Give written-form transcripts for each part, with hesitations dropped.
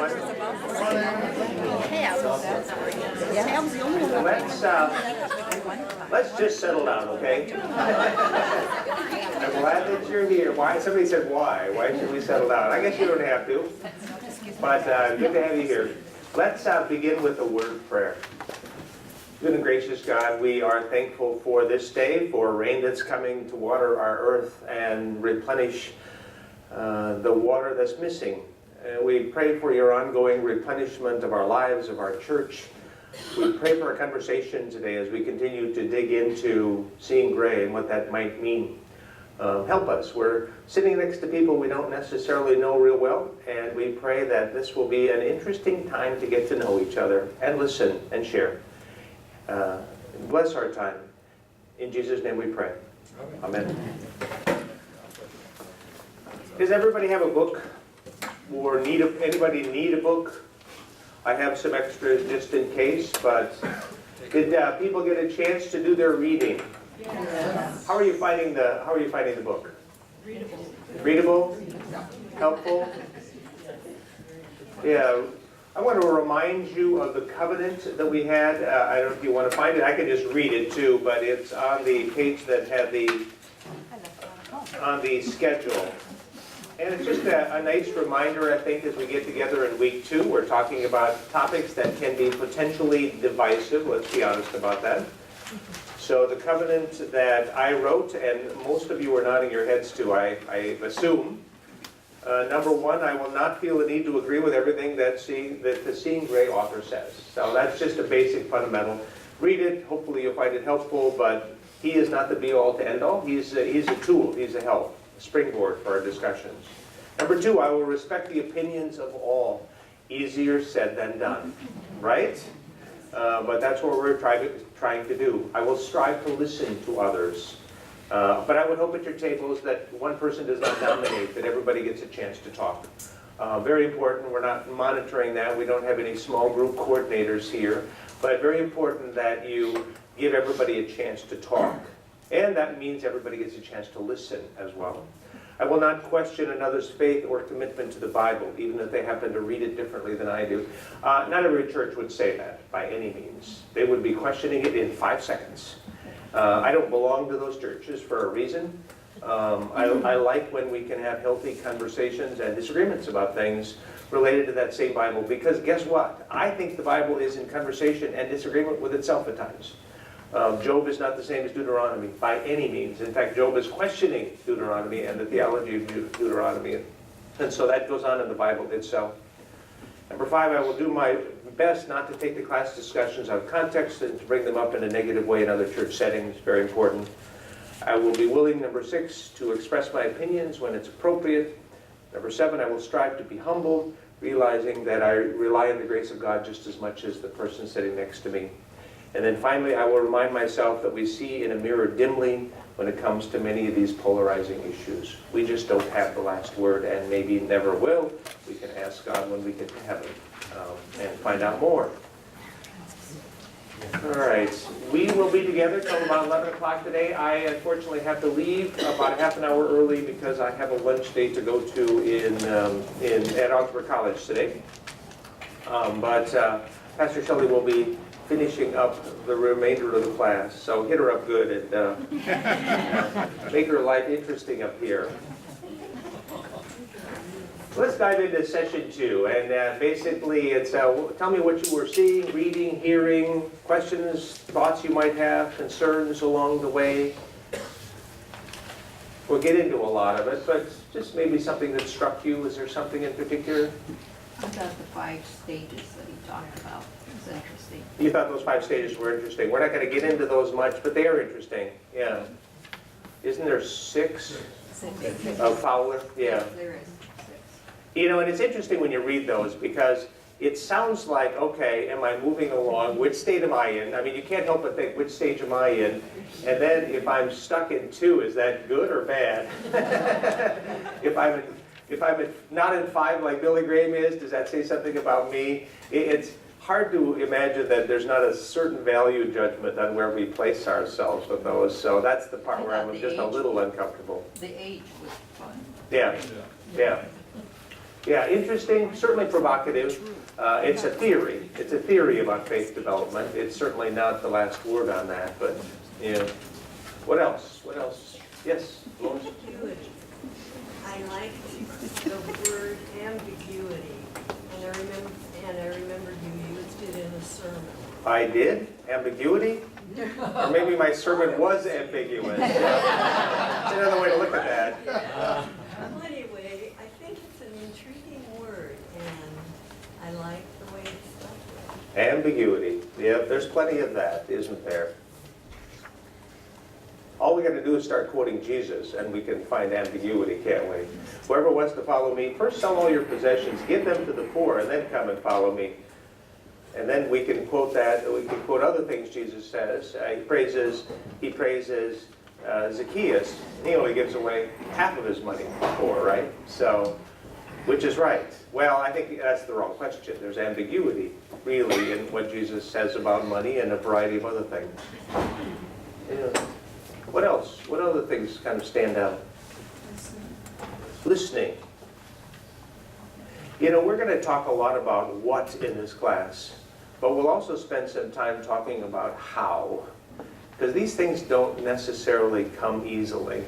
everyone. Let's just settle down, okay? I'm glad that you're here. Why? Somebody said why. Why should we settle down? I guess you don't have to, but good to have you here. Let's begin with a word of prayer. Good and gracious God, we are thankful for this day, for rain that's coming to water our earth and replenish the water that's missing. We pray for your ongoing replenishment of our lives, of our church. We pray for our conversation today as we continue to dig into seeing gray and what that might mean. Help us. We're sitting next to people we don't necessarily know real well, and we pray that this will be an interesting time to get to know each other and listen and share. Bless our time. In Jesus' name we pray. Amen. Does everybody have a book? Or anybody need a book? I have some extras just in case, but did people get a chance to do their reading? Yes. How are you finding the book? Readable. Readable? Helpful? Yeah. I want to remind you of the covenant that we had. I don't know if you want to find it. I can just read it too, but it's on the page that had on the schedule. And it's just a nice reminder, I think, as we get together in week 2. We're talking about topics that can be potentially divisive. Let's be honest about that. So the covenant that I wrote, and most of you are nodding your heads to, I assume. Number 1, I will not feel the need to agree with everything that the Seeing Gray author says. So that's just a basic fundamental. Read it. Hopefully you'll find it helpful, but he is not the be-all to end-all. He's a tool. He's a help. Springboard for our discussions. Number 2, I will respect the opinions of all. Easier said than done, right? But that's what we're trying to do. I will strive to listen to others. But I would hope at your tables that one person does not dominate, that everybody gets a chance to talk. Very important. We're not monitoring that. We don't have any small group coordinators here. But very important that you give everybody a chance to talk. And that means everybody gets a chance to listen as well. I will not question another's faith or commitment to the Bible, even if they happen to read it differently than I do. Not every church would say that, by any means. They would be questioning it in 5 seconds. I don't belong to those churches for a reason. I like when we can have healthy conversations and disagreements about things related to that same Bible, because guess what? I think the Bible is in conversation and disagreement with itself at times. Job is not the same as Deuteronomy by any means. In fact, Job is questioning Deuteronomy and the theology of Deuteronomy. And so that goes on in the Bible itself. Number 5, I will do my best not to take the class discussions out of context and to bring them up in a negative way in other church settings. Very important. I will be willing, number 6, to express my opinions when it's appropriate. Number 7, I will strive to be humble, realizing that I rely on the grace of God just as much as the person sitting next to me. And then finally, I will remind myself that we see in a mirror dimly when it comes to many of these polarizing issues. We just don't have the last word, and maybe never will. We can ask God when we get to heaven and find out more. All right, we will be together till about 11 o'clock today. I unfortunately have to leave about a half an hour early because I have a lunch date to go to at Augsburg College today. But Pastor Shelley will be finishing up the remainder of the class. So hit her up good and make her life interesting up here. Let's dive into session 2. And basically it's tell me what you were seeing, reading, hearing, questions, thoughts you might have, concerns along the way. We'll get into a lot of it, but just maybe something that struck you. Is there something in particular? I thought the 5 stages that he talked about was interesting. You thought those 5 stages were interesting. We're not going to get into those much, but they are interesting. Yeah. Isn't there 6 of Fowler? Yeah. There is 6. You know, and it's interesting when you read those because it sounds like, okay, am I moving along? Which state am I in? I mean, you can't help but think, which stage am I in? And then if I'm stuck in 2, is that good or bad? If I'm not in 5 like Billy Graham is, does that say something about me? It's hard to imagine that there's not a certain value judgment on where we place ourselves with those. So that's the part where I'm just a little uncomfortable. The age was fun. Yeah, yeah. Yeah, interesting, certainly provocative. It's a theory. It's a theory about faith development. It's certainly not the last word on that, but, you know. What else? What else? Yes, Lois? Ambiguity. I liked the word ambiguity, and I remember you used it in a sermon. I did? Ambiguity? Or maybe my sermon was ambiguous. That's another way to look at that. Well, anyway, I think it's an intriguing word, and I like the way it's spelled. Ambiguity. Yeah, there's plenty of that, isn't there? All we got to do is start quoting Jesus, and we can find ambiguity, can't we? Whoever wants to follow me, first sell all your possessions, give them to the poor, and then come and follow me. And then we can quote that. We can quote other things Jesus says. He praises Zacchaeus. He only gives away half of his money to the poor, right? So, which is right? Well, I think that's the wrong question. There's ambiguity, really, in what Jesus says about money and a variety of other things. Yeah. What else? What other things kind of stand out? Listening. You know, we're going to talk a lot about what in this class, but we'll also spend some time talking about how, because these things don't necessarily come easily.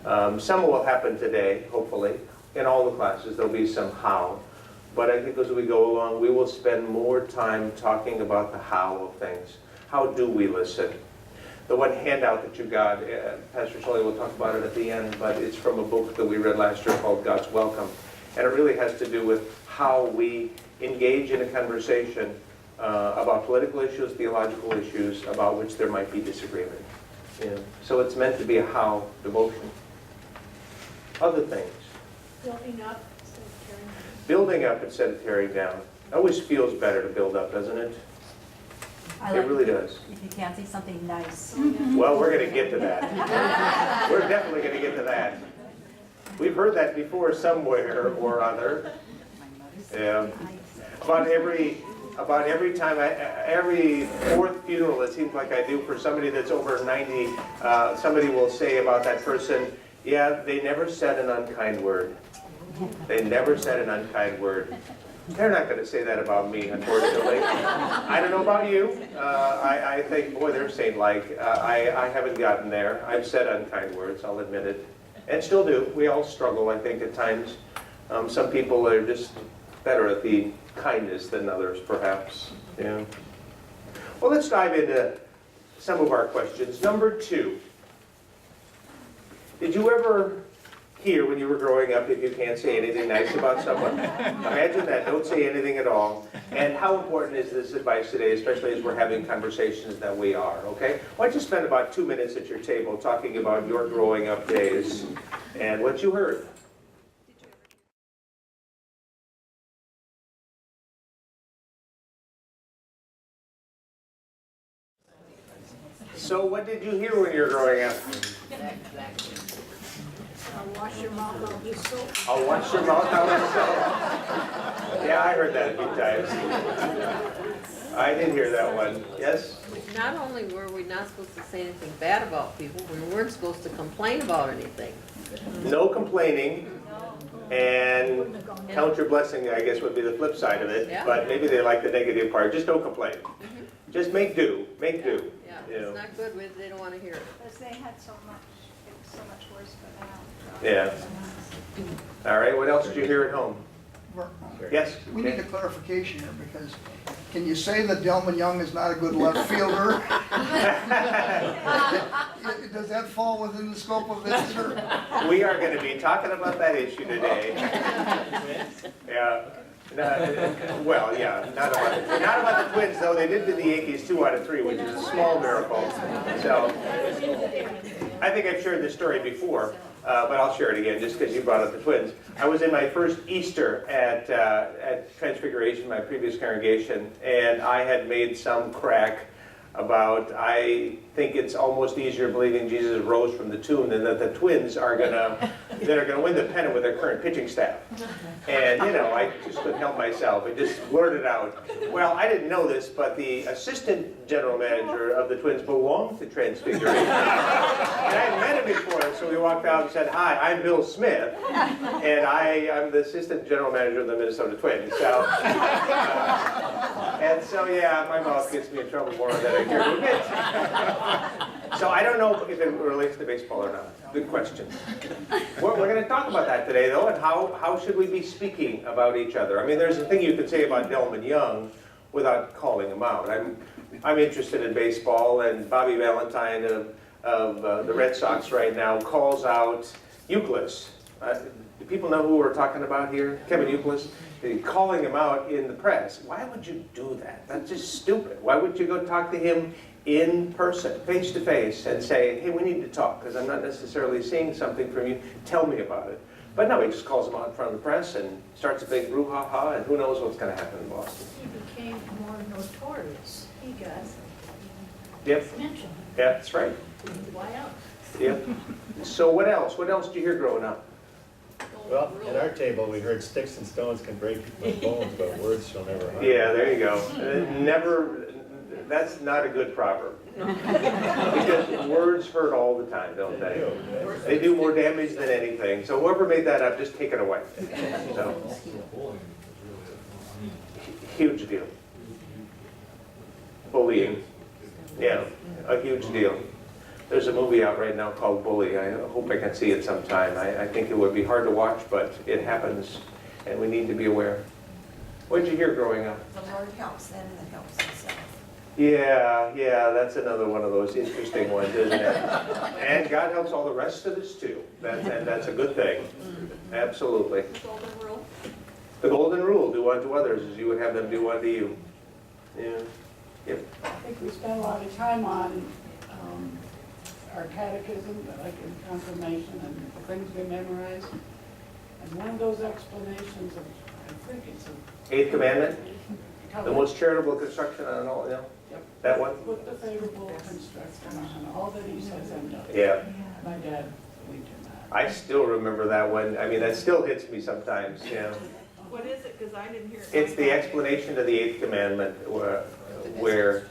Some will happen today, hopefully. In all the classes, there'll be some how. But I think as we go along, we will spend more time talking about the how of things. How do we listen? The one handout that you got, Pastor Shelley will talk about it at the end, but it's from a book that we read last year called God's Welcome. And it really has to do with how we engage in a conversation about political issues, theological issues, about which there might be disagreement. Yeah. So it's meant to be a how devotion. Other things. Building up instead of tearing down. Building up instead of tearing down. It always feels better to build up, doesn't it? It really does. If you can't see something nice. Well, we're going to get to that. We're definitely going to get to that. We've heard that before somewhere or other. Yeah. About every time, every fourth funeral, it seems like I do for somebody that's over 90, somebody will say about that person, yeah, they never said an unkind word. They never said an unkind word. They're not going to say that about me, unfortunately. I don't know about you. I think, boy, they're saint-like. I haven't gotten there. I've said unkind words, I'll admit it. And still do. We all struggle, I think, at times. Some people are just better at the kindness than others, perhaps. Yeah. Well, let's dive into some of our questions. Number 2. Did you ever hear when you were growing up if you can't say anything nice about someone? Imagine that, don't say anything at all. And how important is this advice today, especially as we're having conversations that we are, okay? Why don't you spend about 2 minutes at your table talking about your growing up days and what you heard? So what did you hear when you were growing up? I'll wash your mouth out with soap. I'll wash your mouth out with soap. Yeah, I heard that a few times. I did hear that one. Yes? Not only were we not supposed to say anything bad about people, we weren't supposed to complain about anything. No complaining. And count your blessing, I guess, would be the flip side of it. Yeah. But maybe they like the negative part. Just don't complain. Just make do. Make do. Yeah, You know. it's not good with, they don't want to hear it. Because they had so much, it was so much worse for now. Yeah. All right. What else did you hear at home? Yes? We need a clarification here, because can you say that Delman Young is not a good left fielder? Does that fall within the scope of this, or? We are going to be talking about that issue today. Yeah. Well, yeah, not about the Twins, though. They did do the Yankees 2 out of 3, which is a small miracle. So, I think I've shared this story before, but I'll share it again just because you brought up the Twins. I was in my first Easter at Transfiguration, my previous congregation, and I had made some crack about, I think it's almost easier believing Jesus rose from the tomb than that the Twins are gonna win the pennant with their current pitching staff. And you know, I just couldn't help myself. I just blurted out. Well, I didn't know this, but the assistant general manager of the Twins belonged to Transfiguration. And I had met him before, so so we walked out and said, "Hi, I'm Bill Smith, and I'm the assistant general manager of the Minnesota Twins." So, and so, yeah, my mouth gets me in trouble more than I care to admit. So I don't know if it relates to baseball or not. Good question. We're going to talk about that today, though, and how should we be speaking about each other? I mean, there's a thing you could say about Delman Young without calling him out. I'm interested in baseball, and Bobby Valentine of the Red Sox right now calls out Euclid. Do people know who we're talking about here? Kevin Euclid? Calling him out in the press. Why would you do that? That's just stupid. Why would you go talk to him in person, face to face, and say, "Hey, we need to talk because I'm not necessarily seeing something from you. Tell me about it." But no, he just calls him out in front of the press and starts a big brouhaha, and who knows what's going to happen in Boston. He became more notorious. He got Yep. mentioned. Yeah, that's right. Why else? Yep. So what else? What else did you hear growing up? Well, at our table, we heard sticks and stones can break people's bones, but words shall never harm. Yeah, there you go. Never. That's not a good proverb. Because words hurt all the time, don't they? They do more damage than anything. So whoever made that up, just take it away. So, huge deal. Bullying. Yeah, a huge deal. There's a movie out right now called Bully. I hope I can see it sometime. I think it would be hard to watch, but it happens, and we need to be aware. What did you hear growing up? The Lord helps them that helps himself. Yeah, that's another one of those interesting ones, isn't it? And God helps all the rest of us too. And that's a good thing. Absolutely. Golden rule. The golden rule, do unto others as you would have them do unto you. Yeah. Yep. I think we spend a lot of time on our catechism, like in confirmation and the things we memorize. And one of those explanations of, I think it's a... Eighth commandment, the most charitable construction on all, Yep. that one? Put the favorable construction on all that he says and does. Yeah. My dad believed in that. I still remember that one. I mean, that still hits me sometimes, yeah. What is it? Because I didn't hear it. It's the explanation of the eighth commandment where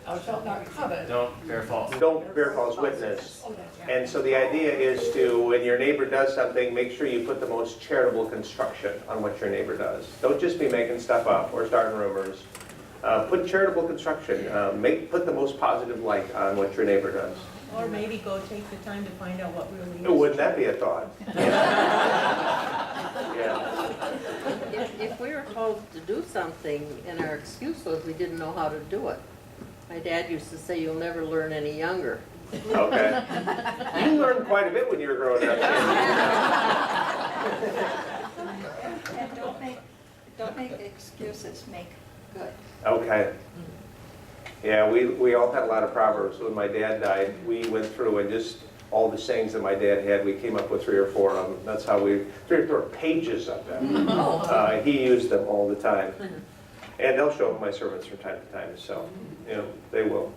Thou shalt not covet. Don't bear false. don't bear false witness. Oh, that's right. And so the idea is to, when your neighbor does something, make sure you put the most charitable construction on what your neighbor does. Don't just be making stuff up or starting rumors. Put charitable construction. Put the most positive light on what your neighbor does. Or maybe go take the time to find out what really is. Wouldn't that be a thought? Yeah. If we were told to do something and our excuse was we didn't know how to do it, my dad used to say, "You'll never learn any younger." Okay. You learned quite a bit when you were growing up. And don't make excuses, make good. Okay. Yeah, we all had a lot of proverbs. When my dad died, we went through and just all the sayings that my dad had, we came up with 3 or 4 of them. That's how 3 or 4 pages of them. He used them all the time. And they'll show up in my sermons from time to time, so, they will.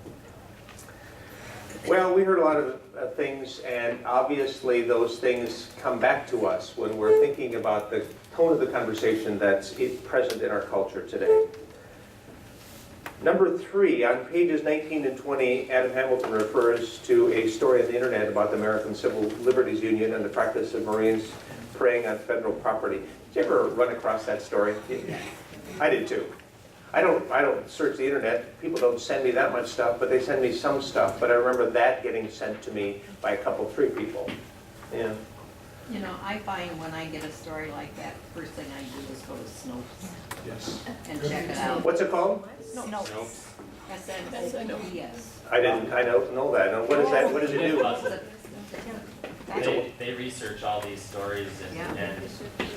Well, we heard a lot of things, and obviously those things come back to us when we're thinking about the tone of the conversation that's present in our culture today. Number 3, on pages 19 and 20, Adam Hamilton refers to a story on the internet about the American Civil Liberties Union and the practice of Marines preying on federal property. Did you ever run across that story? I did too. I don't search the internet. People don't send me that much stuff, but they send me some stuff. But I remember that getting sent to me by a couple, 3 people. Yeah. You know, I find when I get a story like that, first thing I do is go to Snopes and check it out. What's it called? Snopes. S-N-O-P-E-S. I don't know that. Now, what is that? What does it do? They research all these stories and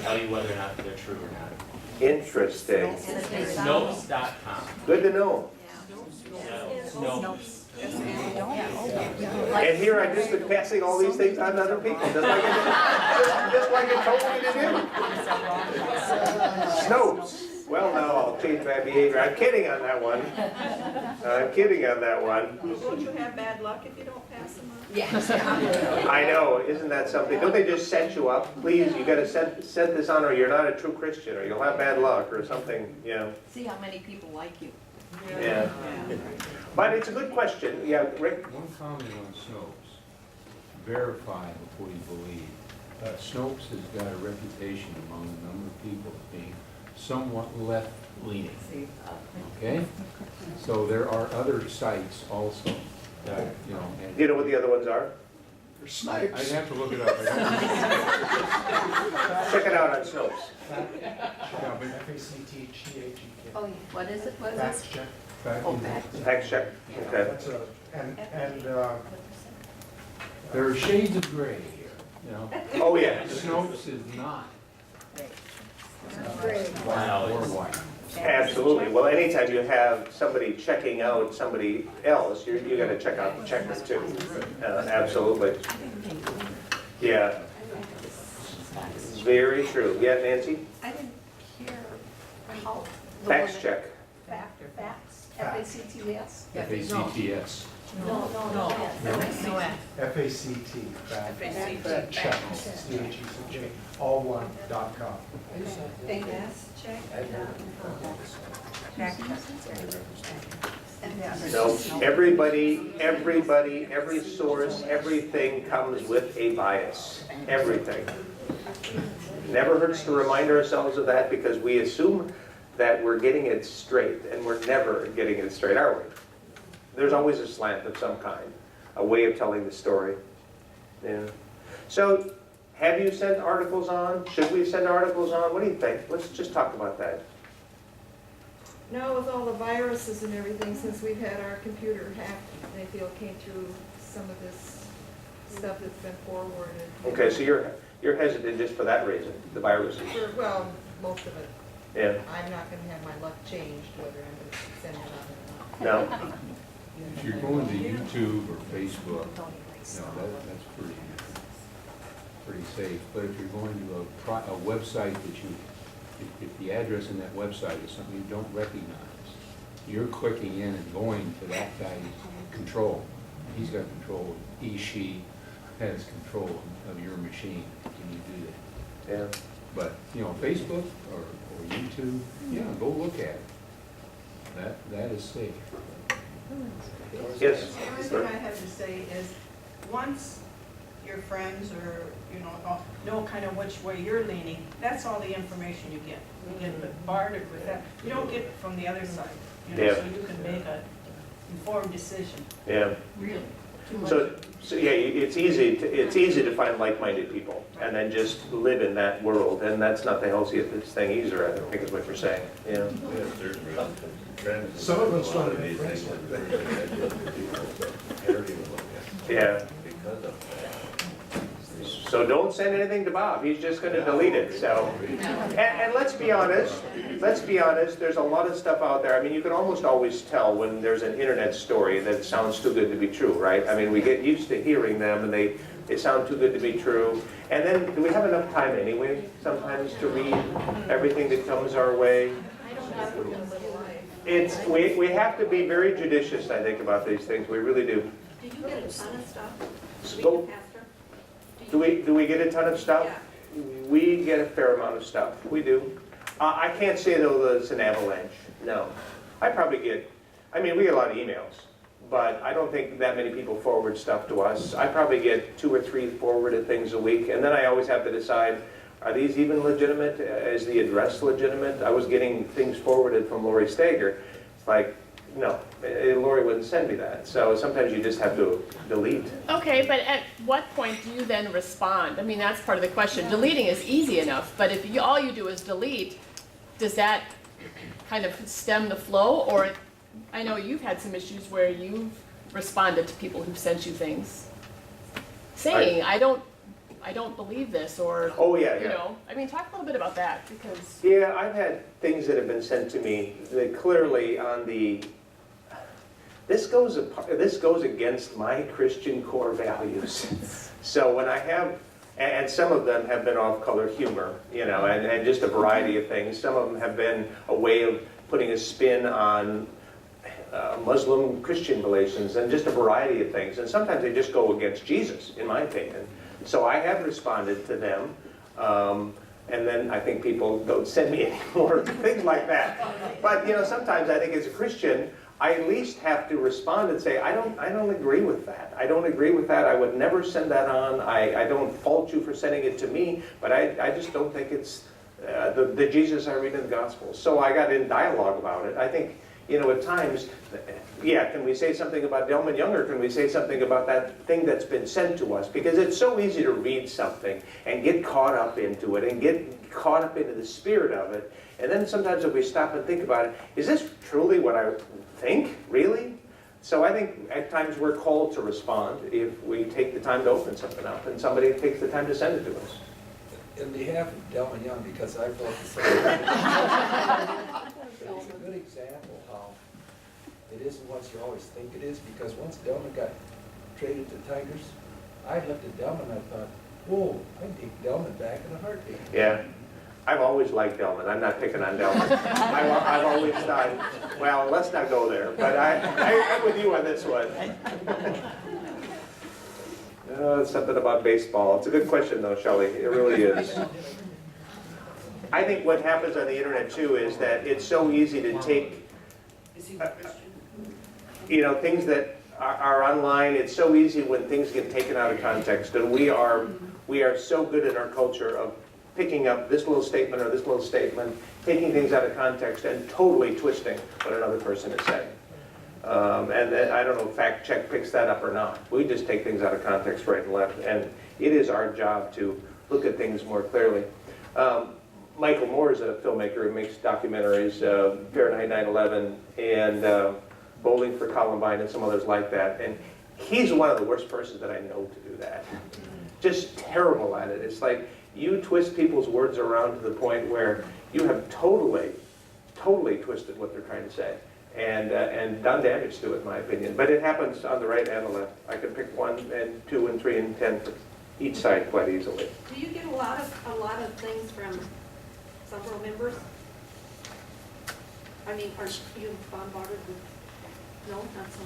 tell you whether or not they're true or not. Interesting. Snopes.com. Good to know. Snopes. And here I just been passing all these things on to other people, just like it told me to do. Snopes. Well, now I'll change my behavior. I'm kidding on that one. Won't you have bad luck if you don't pass them on? Yes. I know, isn't that something? Don't they just set you up? Please, you gotta set this on or you're not a true Christian or you'll have bad luck or something, See how many people like you. Yeah. But it's a good question. Yeah, Rick? One comment on Snopes. verify before you believe. Snopes has got a reputation among a number of people as being somewhat left-leaning, okay? So there are other sites also that, you know. and- Do you know what the other ones are? They're I'd snipes. have to look it up. Check it out on Snopes. Oh, yeah. What is it, what is Fact it? check. Oh, back. Fact check, okay. That's a, and, There are shades of gray here, you know? Oh, yeah, Snopes is not Wow. black or white. absolutely. Well, anytime you have somebody checking out somebody else, you gotta check out the checker too. Absolutely. Yeah, very true. Yeah, Nancy? I didn't hear how. the Facts word- check. Facts, F-A-C-T-S? FACTS. No, No, F-A-C-T. no F. FACT, fact, check, C-H-E-C-K, all one, .com. Facts check. No, everybody, every source, everything comes with a bias. Everything. Never hurts to remind ourselves of that because we assume that we're getting it straight, and we're never getting it straight, are we? There's always a slant of some kind, a way of telling the story. Yeah. So, have you sent articles on? Should we send articles on? What do you think? Let's just talk about that. Now with all the viruses and everything, since we've had our computer hacked, they feel came through some of this stuff that's been forwarded. Okay, so you're hesitant just for that reason, the viruses. Well, most of it. Yeah. I'm not gonna have my luck changed whether I'm gonna send it out or not. No? If you're going to YouTube or Facebook, you know, that's pretty safe. But if you're going to a website that if the address in that website is something you don't recognize, you're clicking in and going to that guy's control. He's got control, she has control of your machine when you do that. Yeah. But, you know, Facebook or YouTube, yeah, go look at it. That is safe. Yes? The only thing I have to say is, once your friends or, you know kind of which way you're leaning, that's all the information you get. You get bombarded with that. You don't get it from the other side, you know, Yeah. so you can make an informed decision. Yeah. Really? So yeah, it's easy to find like-minded people and then just live in that world, and that's not the healthiest thing either, I think is what you're saying. Yeah. Some of us don't have friends Yeah. So don't send anything to Bob, he's just gonna delete it, so. And let's be honest, there's a lot of stuff out there. I mean, you can almost always tell when there's an internet story that sounds too good to be true, right? I mean, we get used to hearing them and they sound too good to be true. And then, do we have enough time anyway, sometimes, to read everything that comes our way? We have to be very judicious, I think, about these things, we really do. Do you get a ton of stuff? So- Do we get a ton of stuff? Yeah. We get a fair amount of stuff, we do. I can't say though that it's an avalanche, no. I probably get, I mean, we get a lot of emails, but I don't think that many people forward stuff to us. I probably get 2 or 3 forwarded things a week, and then I always have to decide, are these even legitimate? Is the address legitimate? I was getting things forwarded from Lori Stager. It's like, no, Lori wouldn't send me that. So sometimes you just have to delete. Okay, but at what point do you then respond? I mean, that's part of the question. Deleting is easy enough, but if all you do is delete, does that kind of stem the flow? Or I know you've had some issues where you've responded to people who've sent you things saying, I don't believe this, or, Oh, yeah, you yeah. know. I mean, talk a little bit about that, because Yeah, I've had things that have been sent to me that clearly on the, this goes against my Christian core values. So when I have, and some of them have been off-color humor, you know, and just a variety of things. Some of them have been a way of putting a spin on Muslim-Christian relations, and just a variety of things. And sometimes they just go against Jesus, in my opinion. So I have responded to them, and then I think people don't send me any more things like that. But, you know, sometimes I think as a Christian, I at least have to respond and say, I don't agree with that. I don't agree with that. I would never send that on. I don't fault you for sending it to me, but I just don't think it's the Jesus I read in the Gospels. So I got in dialogue about it. I think, at times, yeah, can we say something about Delman Young, or can we say something about that thing that's been sent to us? Because it's so easy to read something and get caught up into it and get caught up into the spirit of it. And then sometimes if we stop and think about it, is this truly what I think, really? So I think at times we're called to respond if we take the time to open something up and somebody takes the time to send it to us. In behalf of Delman Young, because I felt the same. It's a good example how it isn't what you always think it is, because once Delman got traded to Tigers, I looked at Delman and I thought, whoa, I'd take Delman back in a heartbeat. Yeah. I've always liked Delman. I'm not picking on Delman. I've always thought, well, let's not go there. But I'm with you on this one. It's something about baseball. It's a good question, though, Shelley. It really is. I think what happens on the internet, too, is that it's so easy to take, things that are online. It's so easy when things get taken out of context. And we are so good in our culture of picking up this little statement or this little statement, taking things out of context and totally twisting what another person is saying. And then, I don't know if fact check picks that up or not. We just take things out of context right and left, and it is our job to look at things more clearly. Michael Moore is a filmmaker who makes documentaries, Fahrenheit 9/11 and Bowling for Columbine and some others like that. And he's one of the worst persons that I know to do that. Just terrible at it. It's like you twist people's words around to the point where you have totally twisted what they're trying to say. And done damage to it, in my opinion. But it happens on the right and the left. I can pick 1 and 2 and 3 and 10 for each side quite easily. Do you get a lot of things from several members? I mean, are you bombarded with, no, not so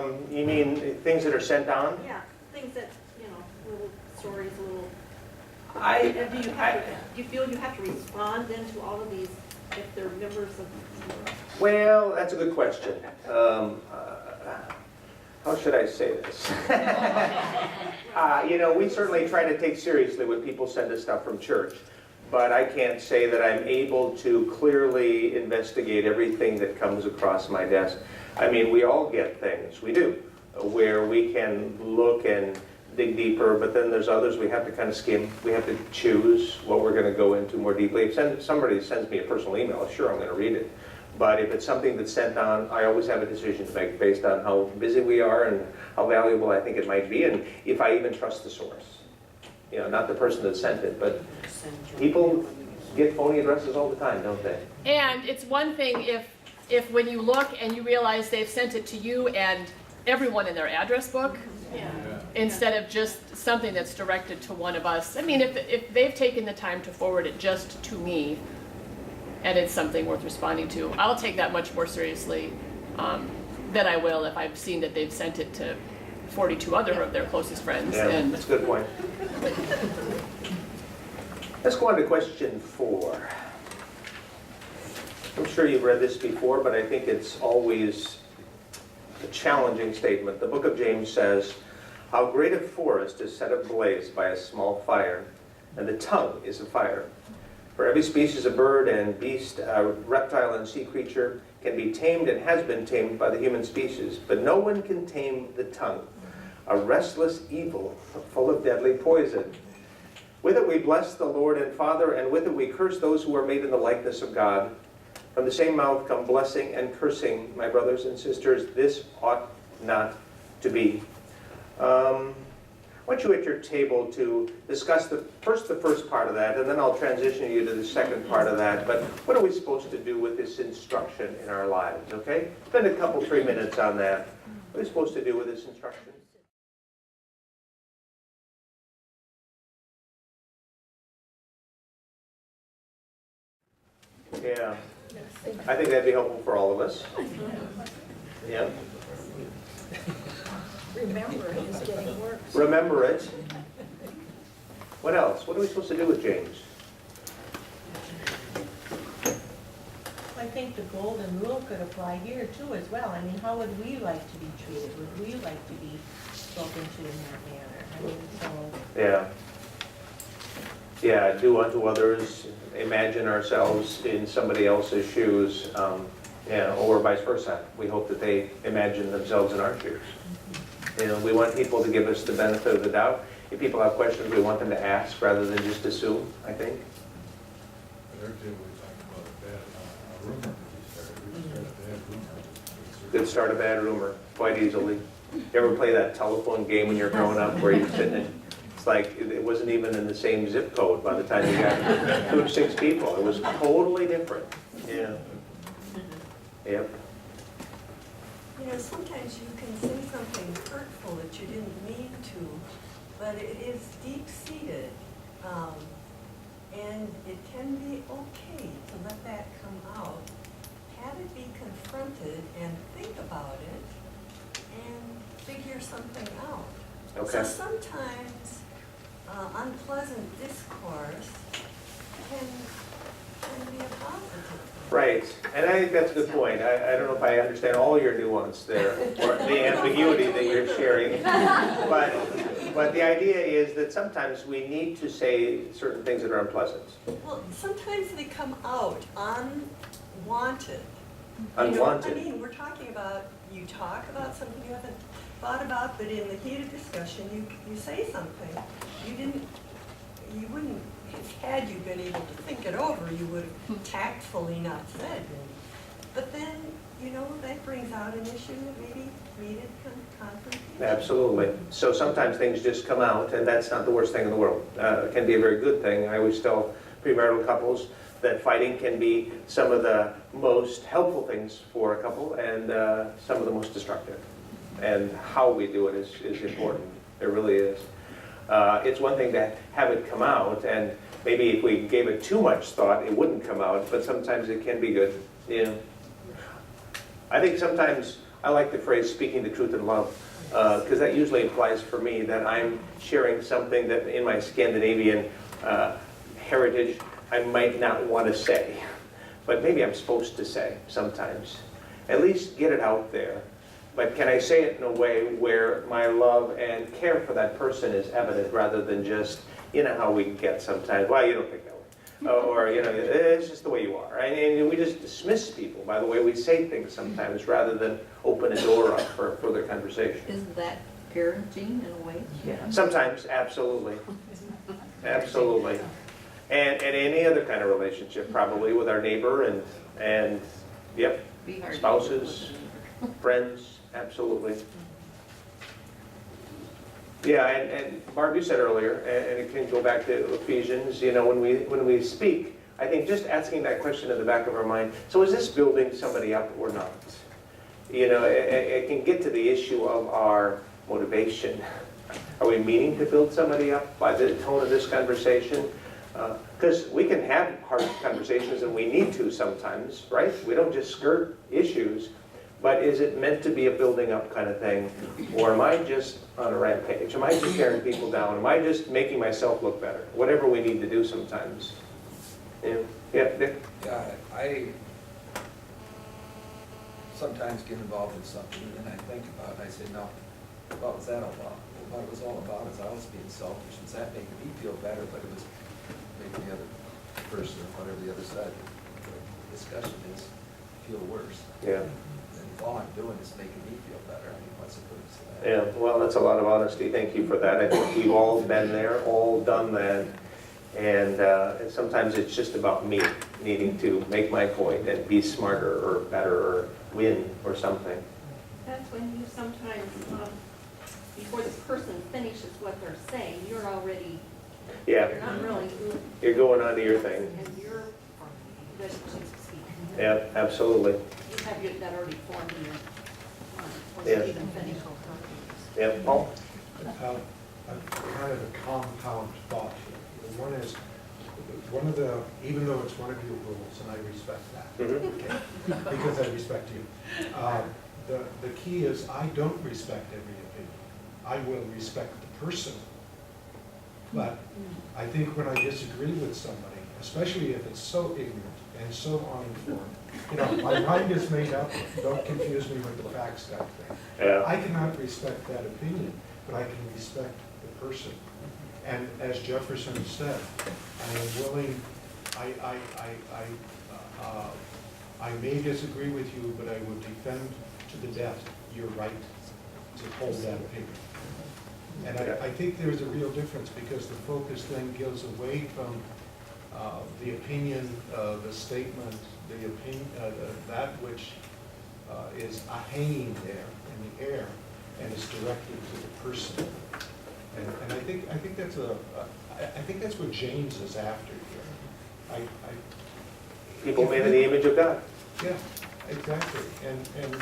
much? You mean things that are sent on? Yeah, things that, little stories, little. Do do you feel you have to respond then to all of these if they're members of? Well, that's a good question. How should I say this? We certainly try to take seriously when people send us stuff from church, but I can't say that I'm able to clearly investigate everything that comes across my desk. I mean, we all get things, we do, where we can look and dig deeper, but then there's others we have to kind of skim. We have to choose what we're going to go into more deeply. If somebody sends me a personal email, sure, I'm going to read it. But if it's something that's sent on, I always have a decision to make based on how busy we are and how valuable I think it might be, and if I even trust the source. Not the person that sent it, but people get phony addresses all the time, don't they? And it's one thing if when you look and you realize they've sent it to you and everyone in their address book, instead of just something that's directed to one of us. I mean, if they've taken the time to forward it just to me, and it's something worth responding to, I'll take that much more seriously than I will if I've seen that they've sent it to 42 other of their closest friends. Yeah, and that's a good point. Let's go on to question 4. I'm sure you've read this before, but I think it's always a challenging statement. The book of James says, "How great a forest is set ablaze by a small fire, and the tongue is a fire. For every species of bird and beast, reptile and sea creature can be tamed and has been tamed by the human species, but no one can tame the tongue, a restless evil full of deadly poison. With it we bless the Lord and Father, and with it we curse those who are made in the likeness of God. From the same mouth come blessing and cursing, my brothers and sisters. This ought not to be." I want you at your table to discuss the first part of that, and then I'll transition you to the second part of that. But what are we supposed to do with this instruction in our lives, okay? Spend a couple, 3 minutes on that. What are we supposed to do with this instruction? Yeah, I think that'd be helpful for all of us. Yeah. Remember, it is getting worse. Remember it. What else? What are we supposed to do with James? Like think the golden rule could apply here too as well. I mean, how would we like to be treated? Would we like to be spoken to in that manner? I mean, so, Yeah. Yeah, do unto others, imagine ourselves in somebody else's shoes, yeah, or vice versa. We hope that they imagine themselves in our shoes. You know, we want people to give us the benefit of the doubt. If people have questions, we want them to ask rather than just assume, I think. Could start a bad rumor quite easily. You ever play that telephone game when you're growing up where you're sitting in, it's like it wasn't even in the same zip code by the time you got 2 or 6 people. It was totally different. Yeah. Yep. You know, sometimes you can say something hurtful that you didn't mean to, but it is deep-seated. And it can be okay to let that come out. Have it be confronted and think about it and figure something out. Okay. So sometimes unpleasant discourse can be a positive. Right, and I think that's a good point. I don't know if I understand all your nuance there, or the ambiguity that you're sharing. But the idea is that sometimes we need to say certain things that are unpleasant. Well, sometimes they come out unwanted. Unwanted. You know, I mean, we're talking about, you talk about something you haven't thought about, but in the heat of discussion, you say something. You wouldn't, had you been able to think it over, you would have tactfully not said maybe. But then, you know, that brings out an issue that maybe needed confrontation. Absolutely. So sometimes things just come out, and that's not the worst thing in the world. It can be a very good thing. I always tell premarital couples that fighting can be some of the most helpful things for a couple and some of the most destructive. And how we do it is important. It really is. It's one thing to have it come out, and maybe if we gave it too much thought, it wouldn't come out, but sometimes it can be good. Yeah. I think sometimes I like the phrase speaking the truth in love, because that usually implies for me that I'm sharing something that in my Scandinavian heritage I might not want to say, but maybe I'm supposed to say sometimes. At least get it out there. But can I say it in a way where my love and care for that person is evident rather than just, you know how we get sometimes, well, you don't think that way. Or, you know, it's just the way you are. And we just dismiss people by the way we say things sometimes rather than open a door up for further conversation. Isn't that parenting in a way? Yeah. Sometimes, absolutely. Absolutely. And any other kind of relationship, probably with our neighbor and yep, spouses, friends. Absolutely. Yeah, and Barb, you said earlier, and it can go back to Ephesians, you know, when we speak, I think just asking that question in the back of our mind, so is this building somebody up or not? You know, it can get to the issue of our motivation. Are we meaning to build somebody up by the tone of this conversation? Because we can have hard conversations, and we need to sometimes, right? We don't just skirt issues. But is it meant to be a building up kind of thing? Or am I just on a rampage? Am I just tearing people down? Am I just making myself look better? Whatever we need to do sometimes. Yeah, Dick? Yeah, I sometimes get involved in something and I think about it and I say, no, what was that all about? What it was all about is I was being selfish. Was that making me feel better? But it was making the other person or whatever the other side of the discussion is feel worse. Yeah. All I'm doing is making me feel better. I mean, what's the purpose of that? Yeah, well, that's a lot of honesty. Thank you for that. I think we've all been there, all done that. And sometimes it's just about me needing to make my point and be smarter or better or win or something. That's when you sometimes, before this person finishes what they're saying, you're already, Yeah. you're not really, You're going on to your thing. and you're ready to speak. Yeah, absolutely. You have that already formed in your mind, once Yeah. you even finish. Yeah, Paul? Kind of a compound thought here. One is, even though it's one of your rules, and I respect that, okay, because I respect you. The key is I don't respect every opinion. I will respect the person. But I think when I disagree with somebody, especially if it's so ignorant and so uninformed. You know, my mind is made up, don't confuse me with the facts type thing. Yeah. I cannot respect that opinion, but I can respect the person. And as Jefferson said, I am willing, I may disagree with you, but I would defend to the death your right to hold that opinion. And I think there's a real difference, because the focus then goes away from the opinion, the statement, the opinion, that which is hanging there in the air and is directed to the person. And I think that's I think that's what James is after here. People made in the image of God. Yeah, exactly. And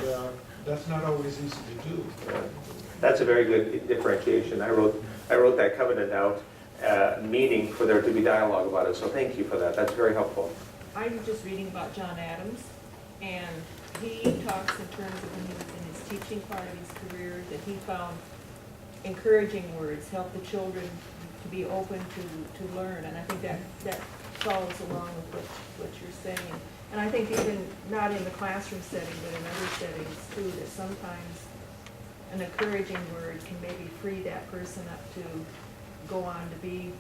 that's not always easy to do. That's a very good differentiation. I wrote that covenant out, meaning for there to be dialogue about it. So thank you for that. That's very helpful. I was just reading about John Adams, and he talks in terms of when he was in his teaching part of his career, that he found encouraging words help the children to be open to learn. And I think that follows along with what you're saying. And I think even not in the classroom setting, but in other settings too, that sometimes an encouraging word can maybe free that person up to go on to be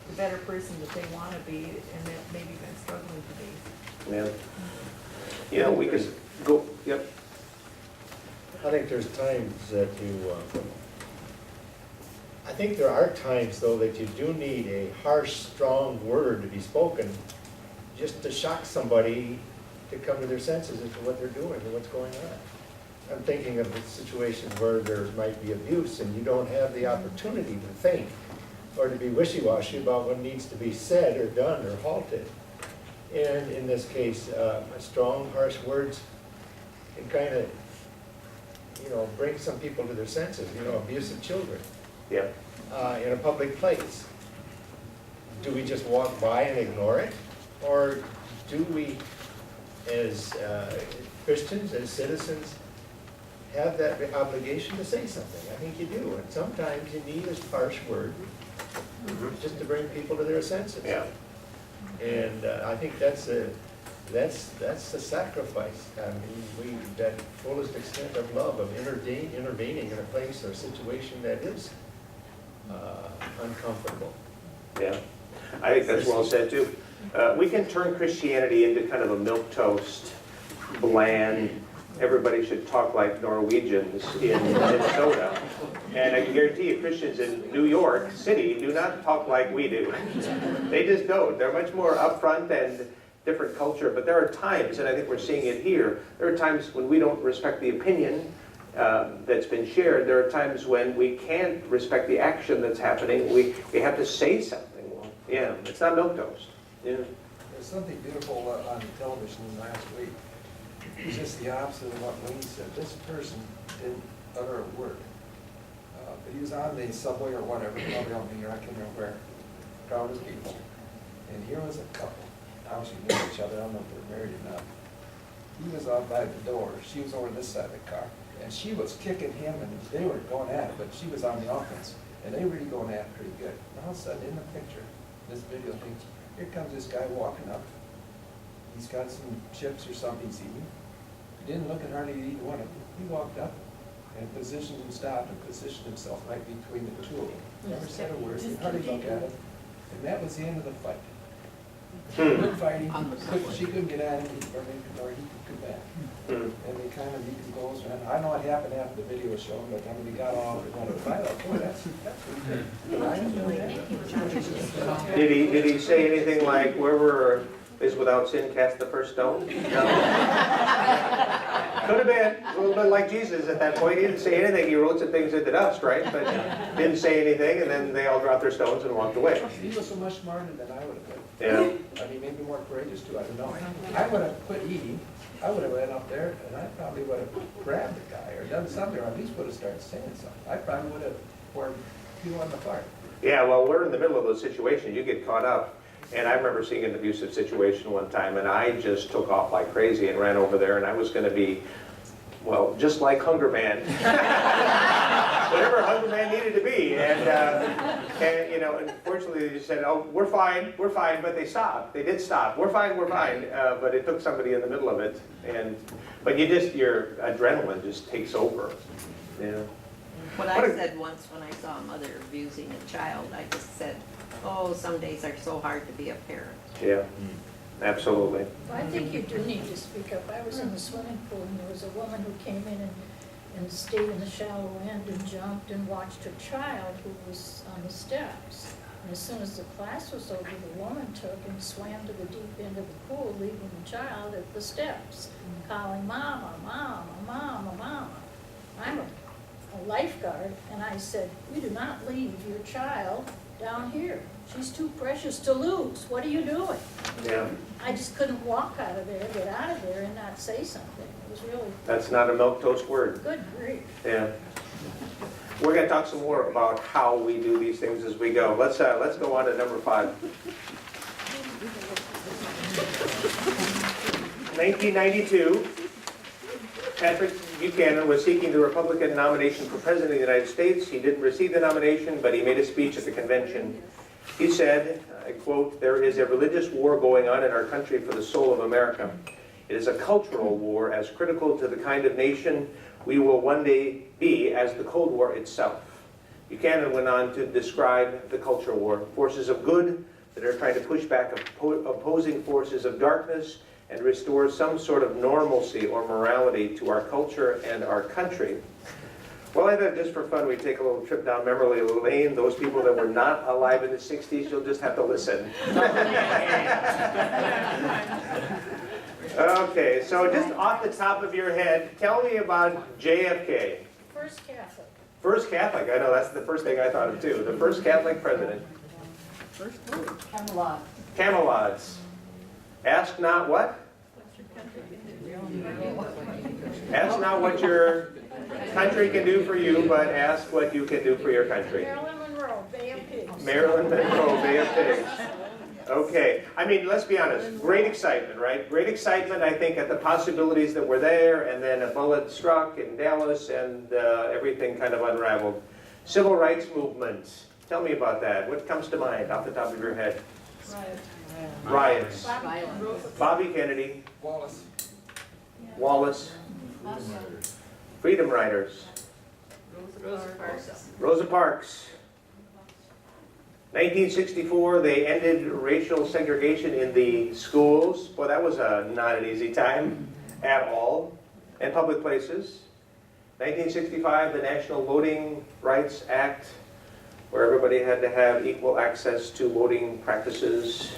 the better person that they want to be and that maybe been struggling to be. Yeah. You know, we could go, yep. I think there's times that I think there are times, though, that you do need a harsh, strong word to be spoken just to shock somebody to come to their senses as to what they're doing and what's going on. I'm thinking of the situations where there might be abuse and you don't have the opportunity to think or to be wishy-washy about what needs to be said or done or halted. And in this case, strong, harsh words can kind of, bring some people to their senses, abuse of children. Yeah. In a public place. Do we just walk by and ignore it? Or do we, as Christians, as citizens, have that obligation to say something? I think you do. And sometimes you need a harsh word just to bring people to their senses. Yeah. And I think that's a sacrifice. I mean, that fullest extent of love, of intervening in a place or situation that is uncomfortable. Yeah, I think that's well said too. We can turn Christianity into kind of a milquetoast, bland, everybody should talk like Norwegians in Minnesota. And I can guarantee you, Christians in New York City do not talk like we do. They just don't. They're much more upfront and different culture. But there are times, and I think we're seeing it here, there are times when we don't respect the opinion that's been shared. There are times when we can't respect the action that's happening. We have to say something. Yeah, it's not milquetoast. Yeah. There's something beautiful on television last week. It's just the opposite of what Wayne said. This person didn't utter a word. But he was on the subway or whatever, probably on the I can't remember where, crowd of people. And here was a couple. Obviously knew each other. I don't know if they're married or not. He was out by the door. She was over this side of the car. And she was kicking him, and they were going at it, but she was on the offense. And they were really going at it pretty good. And all of a sudden, in the picture, this video thing, here comes this guy walking up. He's got some chips or something he's eating. He didn't look at hardly either one of them. He walked up and positioned and stopped and positioned himself right between the two of them. Never said a word, he hardly looked at him. And that was the end of the fight. Good fighting, she couldn't get at him, or he could come back. And they kind of, you can go around. I know what happened after the video was shown, but I mean, they got off and wanted to fight. Boy, that's pretty good. Did he say anything like, whoever is without sin cast the first stone? No. Could have been. A little bit like Jesus at that point. He didn't say anything. He wrote some things into dust, right? But didn't say anything, and then they all dropped their stones and walked away. He was so much smarter than I would have been. Yeah. I mean, maybe more courageous too, I don't know. I would have quit eating. I would have went up there and I probably would have grabbed the guy or done something, or at least would have started saying something. I probably would have poured fuel on the fire. Yeah, well, we're in the middle of those situations. You get caught up. And I remember seeing an abusive situation one time, and I just took off like crazy and ran over there, and I was going to be, well, just like Hunger Man. Whatever Hunger Man needed to be. And And, you know, unfortunately, they just said, oh, we're fine, but they stopped. They did stop. We're fine, but it took somebody in the middle of it. But your adrenaline just takes over, you know. What I said once when I saw a mother abusing a child, I just said, oh, some days are so hard to be a parent. Yeah, absolutely. I think you do need to speak up. I was in the swimming pool and there was a woman who came in and stayed in the shallow end and jumped and watched her child who was on the steps. And as soon as the class was over, the woman took and swam to the deep end of the pool, leaving the child at the steps, calling, "Mama, mama, mama, mama." I'm a lifeguard, and I said, "You do not leave your child down here. She's too precious to lose. What are you doing?" Yeah, I just couldn't walk out of there, get out of there, and not say something. It was really that's not a milquetoast word. good grief. Yeah. We're going to talk some more about how we do these things as we go. Let's go on to number 5. 1992, Patrick Buchanan was seeking the Republican nomination for President of the United States. He didn't receive the nomination, but he made a speech at the convention. He said, I quote, "There is a religious war going on in our country for the soul of America. It is a cultural war as critical to the kind of nation we will one day be as the Cold War itself." Buchanan went on to describe the culture war, forces of good that are trying to push back opposing forces of darkness and restore some sort of normalcy or morality to our culture and our country. Well, I thought just for fun we'd take a little trip down memory lane. Those people that were not alive in the 60s, you'll just have to listen. Okay, so just off the top of your head, tell me about JFK. First Catholic. First Catholic, I know, that's the first thing I thought of too. The first Catholic president. First word. Camelot. Camelots. Ask not what? Ask not what your country can do for you, but ask what you can do for your country. Marilyn Monroe, Bay of Pigs. Marilyn Monroe, Bay of Pigs. Okay, I mean, let's be honest, great excitement, right? Great excitement, I think, at the possibilities that were there, and then a bullet struck in Dallas, and everything kind of unraveled. Civil rights movement, tell me about that. What comes to mind off the top of your head? Riots. Bobby Kennedy. Wallace. Freedom Riders. Rosa Parks. 1964, they ended racial segregation in the schools. Boy, that was not an easy time at all. And public places. 1965, the National Voting Rights Act, where everybody had to have equal access to voting practices.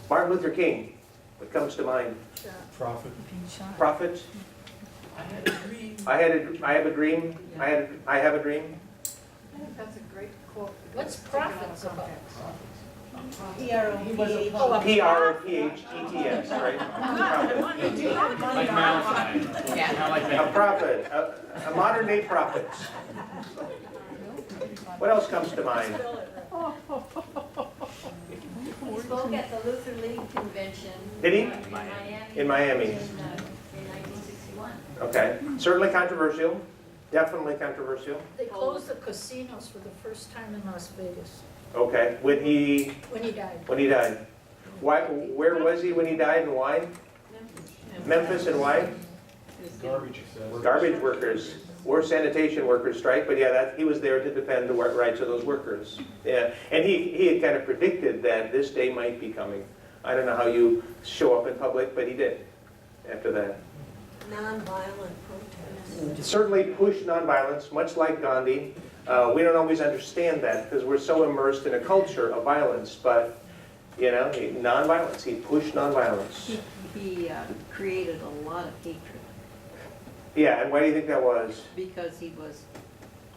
Martin Luther King, what comes to mind? Prophet. Prophet. I have a dream. I have a dream. I think that's a great quote. What's prophets about? P-R-O-P-H-E-T-S, right? Like Malachite. Yeah. A prophet, a modern day prophet. What else comes to mind? He spoke at the Luther League Convention. Did he? In Miami. In Miami. In 1961. Okay, certainly controversial, definitely controversial. They closed the casinos for the first time in Las Vegas Okay, when he when he died. Why, where was he when he died and why? Memphis and why? Garbage, it says. Garbage workers, or sanitation workers strike, but yeah, he was there to defend the rights of those workers. Yeah, and he had kind of predicted that this day might be coming. I don't know how you show up in public, but he did after that. Nonviolent protests. Certainly push nonviolence, much like Gandhi. We don't always understand that because we're so immersed in a culture of violence, but you know, nonviolence, he pushed nonviolence. He created a lot of hatred Yeah, and why do you think that was? because he was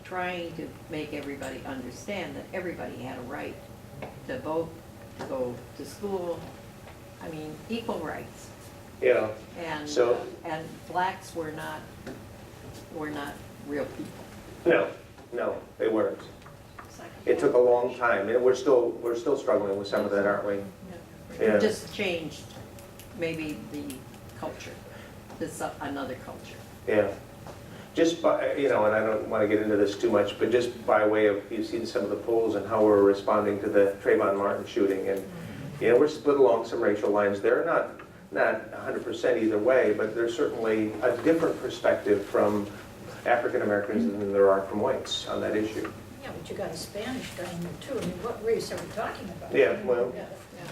trying to make everybody understand that everybody had a right to vote, to go to school. I mean, equal rights. Yeah, And So- and blacks were not real people. no, they weren't. It took a long time, and we're still struggling with some of that, aren't we? Yeah. It just changed maybe the culture, to another culture. Yeah. just by, and I don't want to get into this too much, but just by way of, you've seen some of the polls and how we're responding to the Trayvon Martin shooting, and, we're split along some racial lines there, not 100% either way, but there's certainly a different perspective from African Americans than there are from whites on that issue. Yeah, but you got a Spanish guy in there too. I mean, what race are we talking about? Yeah, well,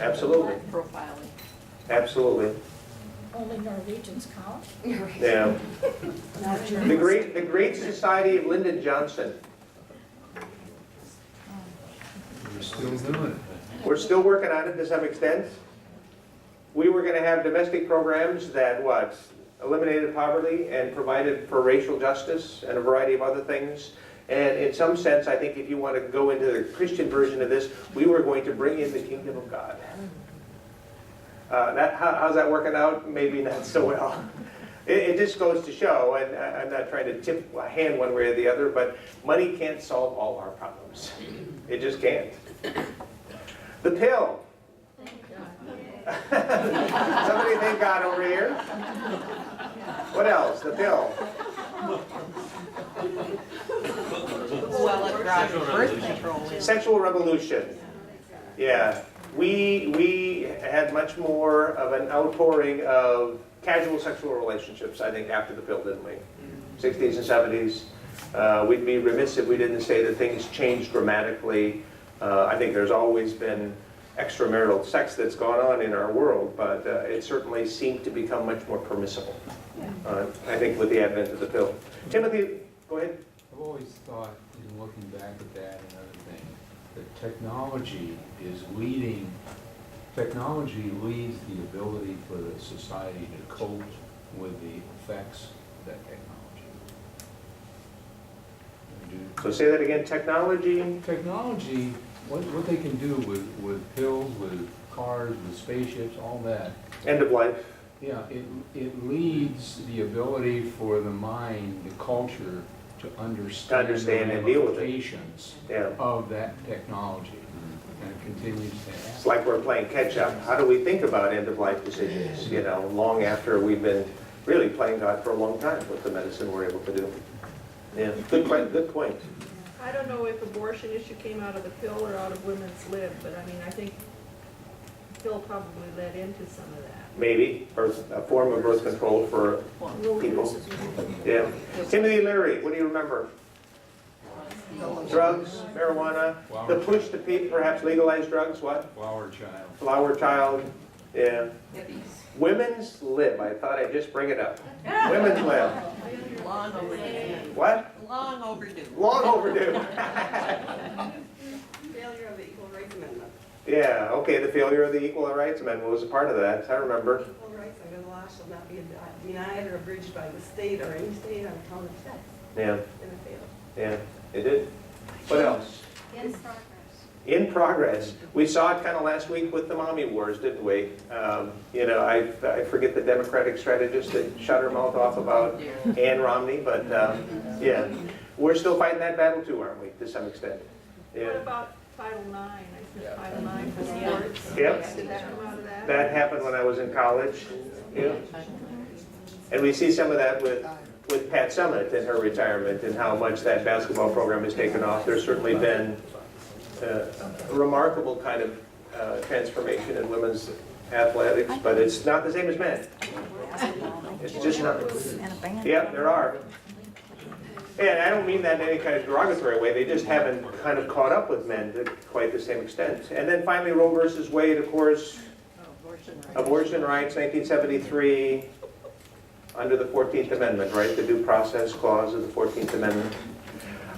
absolutely, Profiling. absolutely, Only Norwegians count? yeah. The Great Society of Lyndon Johnson. We're still doing it. We're still working on it to some extent. We were going to have domestic programs that, eliminated poverty and provided for racial justice and a variety of other things. And in some sense, I think if you want to go into the Christian version of this, we were going to bring in the kingdom of God. How's that working out? Maybe not so well. It just goes to show, and I'm not trying to tip a hand one way or the other, but money can't solve all our problems. It just can't. The pill. Somebody thank God over here. What else? The pill. Well, it brought birth control in. Sexual revolution. Yeah. We had much more of an outpouring of casual sexual relationships, I think, after the pill, didn't we? 60s and 70s. We'd be remiss if we didn't say that things changed dramatically. I think there's always been extramarital sex that's gone on in our world, but it certainly seemed to become much more permissible, I think, with the advent of the pill. Timothy, go ahead. I've always thought, in looking back at that and other things, that technology leads the ability for the society to cope with the effects of that technology. So say that again, technology? Technology, what they can do with pills, with cars, with spaceships, all that. End of life. Yeah, it leads the ability for the mind, the culture, to understand the and deal with it. ramifications of that technology. And it continues to happen. It's like we're playing catch up. How do we think about end of life decisions, long after we've been really playing God for a long time with the medicine we're able to do? Yeah, good point. I don't know if abortion issue came out of the pill or out of women's lib, but I mean, I think the pill probably led into some of that. Maybe, or a form of birth control for people. Yeah. Timothy Leary, what do you remember? Drugs, marijuana, the push to perhaps legalize drugs, what? Flower child. Flower child, yeah. Women's lib, I thought I'd just bring it up. Women's lib. Long overdue. What? Long overdue. Long overdue. Failure of the Equal Rights Amendment. Yeah, okay, the failure of the Equal Rights Amendment was a part of that, I remember. Equal rights under the law shall not be denied or abridged by the state or any state on account of sex. Yeah, And it failed. yeah, it did. What else? In progress. In progress. We saw it kind of last week with the mommy wars, didn't we? I forget the Democratic strategist that shut her mouth off about Ann Romney, but yeah. We're still fighting that battle too, aren't we, to some extent? What Yeah. about Title IX? I said Title IX for sports. Yep. Did that come out of that? That happened when I was in college. Yeah. And we see some of that with Pat Summitt and her retirement and how much that basketball program has taken off. There's certainly been a remarkable kind of transformation in women's athletics, but it's not the same as men. It's just not. Yeah, there are. And I don't mean that in any kind of derogatory way. They just haven't kind of caught up with men to quite the same extent. And then finally, Roe versus Wade, of course. Abortion rights, 1973, under the 14th Amendment, right? The due process clause of the 14th Amendment.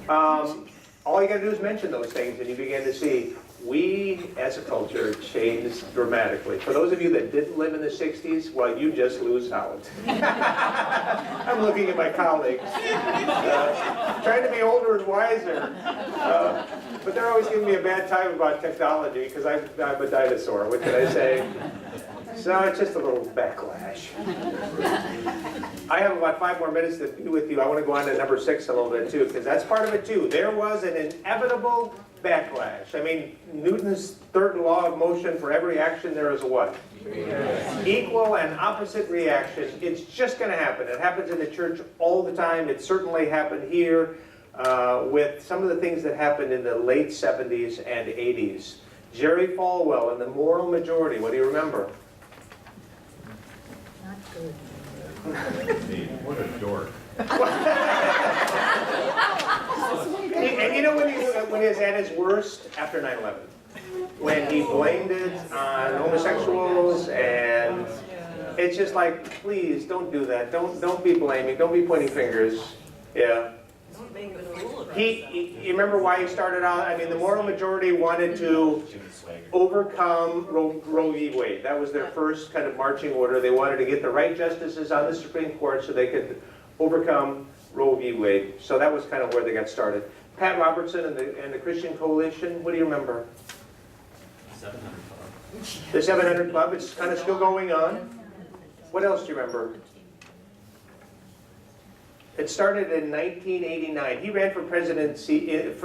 All you got to do is mention those things, and you begin to see we, as a culture, changed dramatically. For those of you that didn't live in the 60s, well, you just lose out. I'm looking at my colleagues, trying to be older and wiser. But they're always giving me a bad time about technology, because I'm a dinosaur. What can I say? So it's just a little backlash. I have about 5 more minutes to be with you. I want to go on to number 6 a little bit too, because that's part of it too. There was an inevitable backlash. I mean, Newton's third law of motion, for every action there is a what? Equal and opposite reaction. It's just going to happen. It happens in the church all the time. It certainly happened here with some of the things that happened in the late 70s and 80s. Jerry Falwell and the moral majority, what do you remember? Not good. What a dork. And you know when he was at his worst? After 9/11. When he blamed it on homosexuals, and it's just like, please, don't do that. Don't be blaming. Don't be pointing fingers. Yeah. Don't make a fool of You remember why he started out? I mean, the moral majority wanted to overcome Roe v. Wade. That was their first kind of marching order. They wanted to get the right justices on the Supreme Court so they could overcome Roe v. Wade. So that was kind of where they got started. Pat Robertson and the Christian Coalition, what do you remember? 700 Club. The 700 Club, it's kind of still going on. What else do you remember? It started in 1989. He ran for the presidency in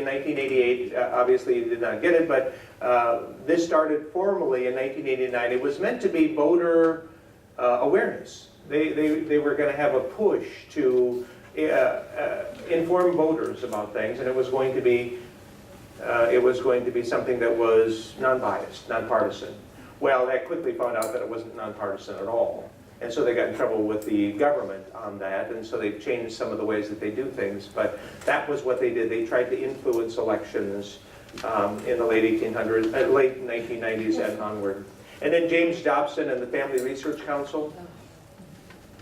1988. Obviously, he did not get it, but this started formally in 1989. It was meant to be voter awareness. They were going to have a push to inform voters about things, and it was going to be something that was non-biased, non-partisan. Well, they quickly found out that it wasn't non-partisan at all. And so they got in trouble with the government on that, and so they changed some of the ways that they do things. But that was what they did. They tried to influence elections in the late 1990s and onward. And then James Dobson and the Family Research Council.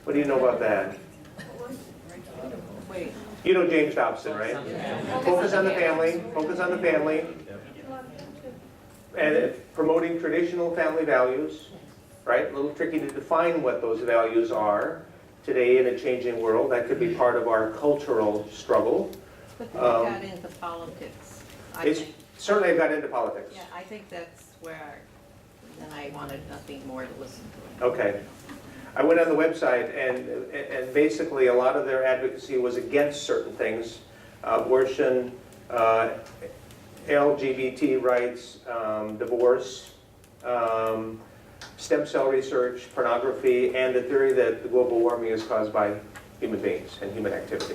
What do you know about that? Wait. You know James Dobson, right? Focus on the family, focus on the family. And promoting traditional family values. Right? A little tricky to define what those values are today in a changing world. That could be part of our cultural struggle. But they got into politics. It's certainly got into politics. Yeah, I think that's where, then I wanted nothing more to listen to. Okay. I went on the website, and basically a lot of their advocacy was against certain things. Abortion, LGBT rights, divorce, stem cell research, pornography, and the theory that the global warming is caused by human beings and human activity.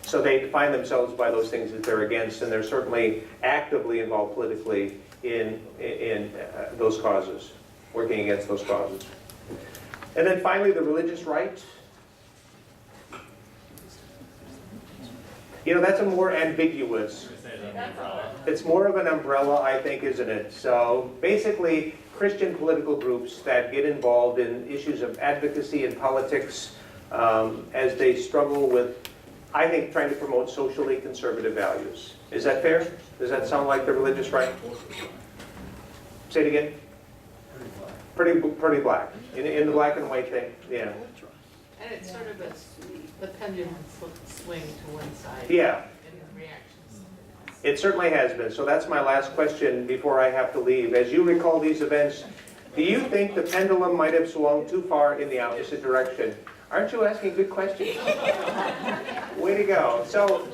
So they define themselves by those things that they're against, and they're certainly actively involved politically in those causes, working against those causes. And then finally, the religious right. You know, that's a more ambiguous. It's more of an umbrella, I think, isn't it? So basically, Christian political groups that get involved in issues of advocacy and politics as they struggle with, I think, trying to promote socially conservative values. Is that fair? Does that sound like the religious right? Say it again. Pretty black. In the black and white thing, yeah. And it's sort of the pendulum swing to one side. Yeah. In the reactions. It certainly has been. So that's my last question before I have to leave. As you recall these events, do you think the pendulum might have swung too far in the opposite direction? Aren't you asking good questions? Way to go. So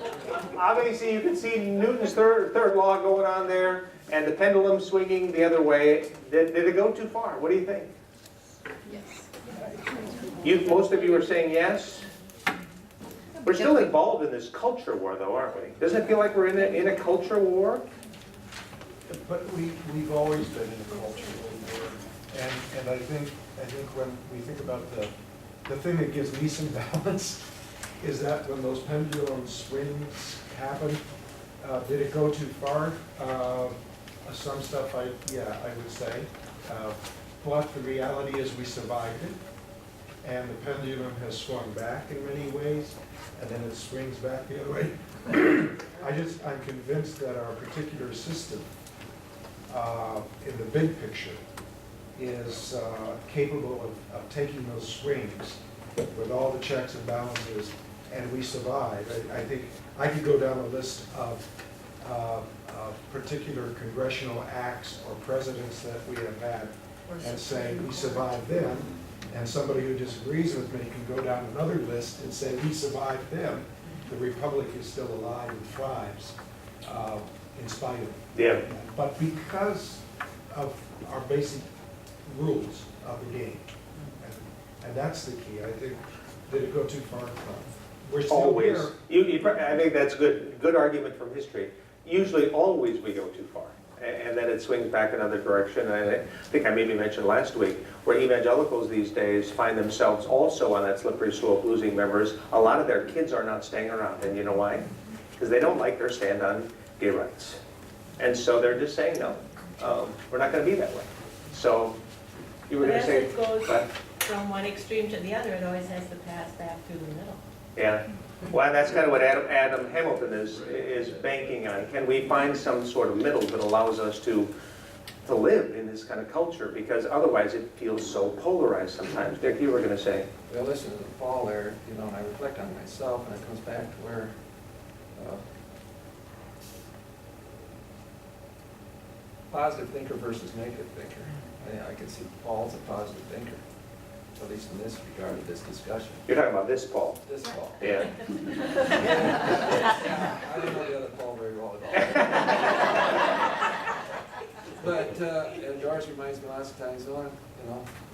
obviously you can see Newton's third law going on there and the pendulum swinging the other way. Did it go too far? What do you think? Yes. Most of you are saying yes? We're still involved in this culture war, though, aren't we? Doesn't it feel like we're in a culture war? But we've always been in a culture war. And I think when we think about the thing that gives me some balance is that when those pendulum swings happen, did it go too far? Some stuff, I would say. But the reality is we survived it. And the pendulum has swung back in many ways, and then it swings back the other way. I'm convinced that our particular system, in the big picture, is capable of taking those swings with all the checks and balances, and we survive. I think I could go down a list of particular congressional acts or presidents that we have had and say we survived them, and somebody who disagrees with me can go down another list and say we survived them. The republic is still alive and thrives. in spite of. Yeah. But because of our basic rules of the game, and that's the key, I think, did it go too far? We're still Always. here. I think that's good argument from history. Usually, always we go too far. And then it swings back another direction. And I think I maybe mentioned last week, where evangelicals these days find themselves also on that slippery slope, losing members. A lot of their kids are not staying around. And you know why? Because they don't like their stand on gay rights. And so they're just saying, no, we're not going to be that way. So you were going to say... But as it goes what? from one extreme to the other, it always has to pass back through the middle. Yeah, well, that's kind of what Adam Hamilton is banking on. Can we find some sort of middle that allows us to live in this kind of culture? Because otherwise it feels so polarized sometimes. Dick, you were going to say. Well, listen to Paul there, you know, and I reflect on myself, and it comes back to where positive thinker versus negative thinker. I can see Paul's a positive thinker, at least in this regard of this discussion. You're talking about this Paul. This Paul. Yeah. I don't know the other Paul very well at all. But, and George reminds me lots of times, you know,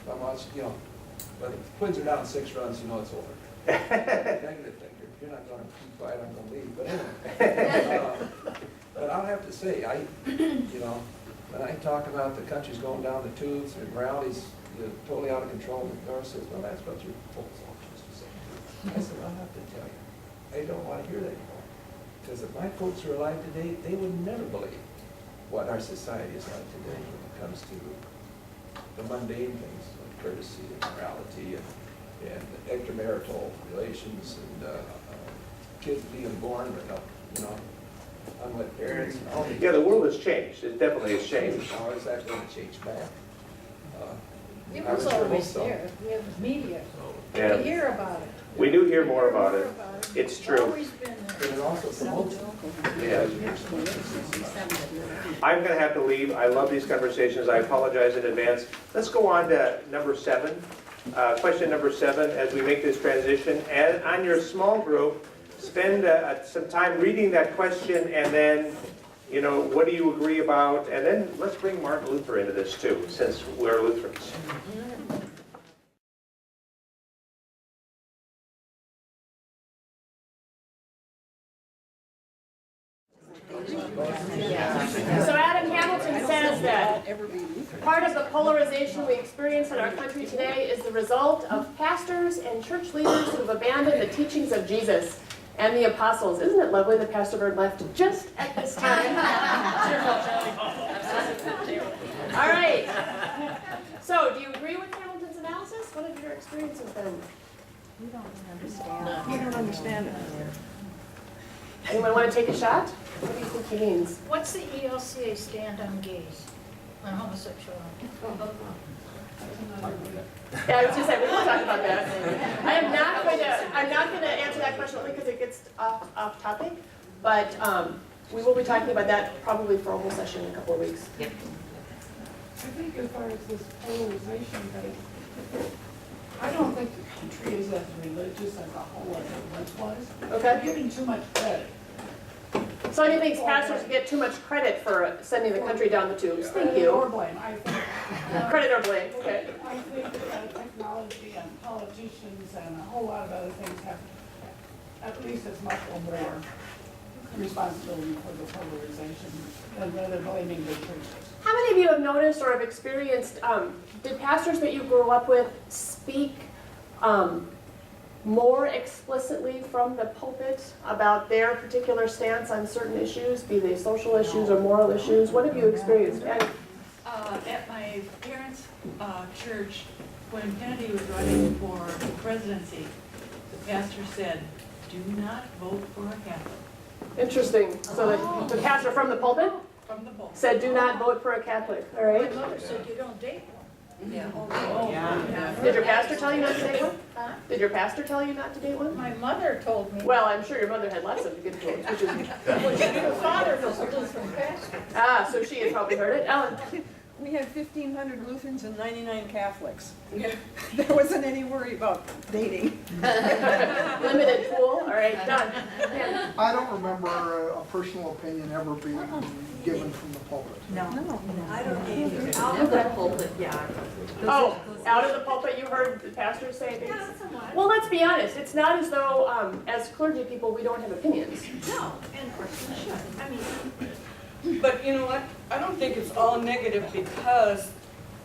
if I'm watching, you know, but the Twins are down 6 runs, you know it's over. Negative thinker, if you're not going to keep quiet, I'm going to leave. But anyway, but I'll have to say, you know, when I talk about the country's going down the tubes and morality's totally out of control, and Doris says, well, that's what your folks all used to say. I said, I'll have to tell you, I don't want to hear that anymore. Because if my folks were alive today, they would never believe what our society is like today when it comes to the mundane things like courtesy and morality and extramarital relations and kids being born or not, you know, unwed parents. And all these Yeah, the world has changed. It definitely has changed. How is that going to change back? It I was sure hope always so. there. We have media. Yeah. We hear about it. We do hear more about We it. hear about it. It's true. always been there. But it also promotes it. Yeah. I'm going to have to leave. I love these conversations. I apologize in advance. Let's go on to number 7. Question number 7, as we make this transition. And on your small group, spend some time reading that question, and then, you know, what do you agree about? And then let's bring Martin Luther into this too, since we're Lutherans. So Adam Hamilton says that part of the polarization we experience in our country today is the result of pastors and church leaders who have abandoned the teachings of Jesus and the apostles. Isn't it lovely that Pastor Bird left just at this time? All right. So, do you agree with Hamilton's analysis? What have your experiences been? We don't understand. You don't understand it. Anyone want to take a shot? What do you think he means? What's the ELCA stand on gays, on homosexuality? Yeah, I was gonna say, we will talk about that. I'm not going to answer that question only because it gets off topic, but we will be talking about that probably for a whole session in a couple of weeks. I think as far as this polarization goes, I don't think the country is as religious as a whole as it once was. Okay. We're giving too much credit. So he thinks pastors get too much credit for sending the country down the tubes. Thank Or you. blame, I think. Credit or blame, okay. I think technology and politicians and a whole lot of other things have at least as much or more responsibility for the polarization than they're blaming the churches. How many of you have noticed or have experienced, did pastors that you grew up with speak more explicitly from the pulpit about their particular stance on certain issues, be they social issues or moral issues? What have you experienced? At my parents' church, when Kennedy was running for the presidency, the pastor said, "Do not vote for a Catholic." Interesting. So the pastor from the pulpit From the pulpit. said, do not vote for a Catholic, all right? My mother said you don't date one. Yeah. Did your pastor tell you not to date one? Huh? Did your pastor tell you not to date one? My mother told me. Well, I'm sure your mother had lots of good dates, which is... Well, her father was a Lutheran pastor. Ah, so she had probably heard it. Ellen? We had 1,500 Lutherans and 99 Catholics. There wasn't any worry about dating. Limited pool, all right, done. Yeah. I don't remember a personal opinion ever being given from the pulpit. No, I don't either. Out of the pulpit, yeah. Oh, out of the pulpit, you heard the pastors say things? Yeah, somewhat. Well, let's be honest, it's not as though, as clergy people, we don't have opinions. No, and of course we should. I mean, But you know what? I don't think it's all negative because